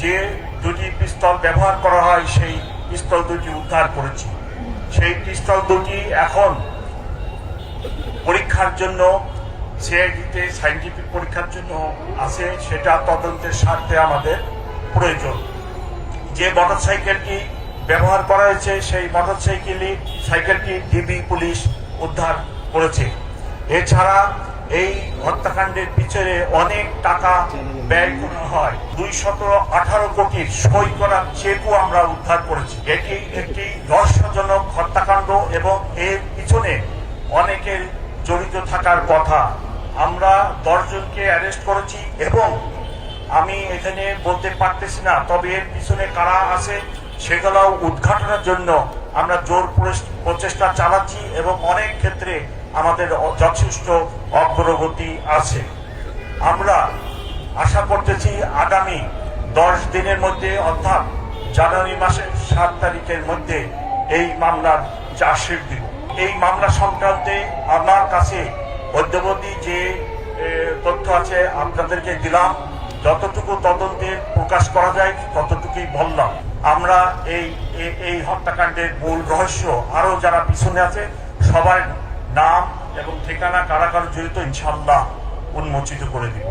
যে দুটি পিস্তল ব্যবহার করা হয় সেই পিস্তল দুটি উদ্ধার করেছি। সেই পিস্তল দুটি এখন পরীক্ষার জন্য সিআইডিতে সায়েন্টিফিক পরীক্ষার জন্য আছে, সেটা তদন্তের স্বার্থে আমাদের প্রয়োজন। যে মোটরসাইকেলটি ব্যবহার করা হয়েছে সেই সাইকেলটি ডিবি পুলিশ উদ্ধার করেছে। এছাড়া এই হত্যাকাণ্ডের পিছনে অনেক টাকা ব্যয় করা হয়, 218 কোটির সই করা চেকও আমরা উদ্ধার করেছি। এটি একটি রহস্যজনক হত্যাকাণ্ড এবং এর পিছনে অনেকের জড়িত থাকার কথা। আমরা 10 জনকে অ্যারেস্ট করেছি এবং আমি এখানে বলতে পারতেছি না, তবে এর পিছনে কারা আছে সেগুলো উদ্ঘাটনের জন্য আমরা জোর প্রচেষ্টা চালাচ্ছি এবং অনেক ক্ষেত্রে আমাদের যথেষ্ট অগ্রগতি আছে। আমরা আশা করতেছি আগামী 10 দিনের মধ্যে, অর্থাৎ জানুয়ারি মাসের 7 তারিখের মধ্যে এই মামলার চার্জশিট দিব। এই মামলা সংক্রান্তে আমার কাছে অদ্যাবধি যে তথ্য আছে আপনাদেরকে দিলাম, যতটুকু তদন্তের প্রকাশ করা যায় ততটুকুই বললাম। আমরা এই হত্যাকাণ্ডের মূল রহস্য, আরো যারা পিছনে আছে সবার নাম এবং ঠিকানা, কারা কারা জড়িত, ইনশাআল্লাহ উন্মোচিত করে দিব।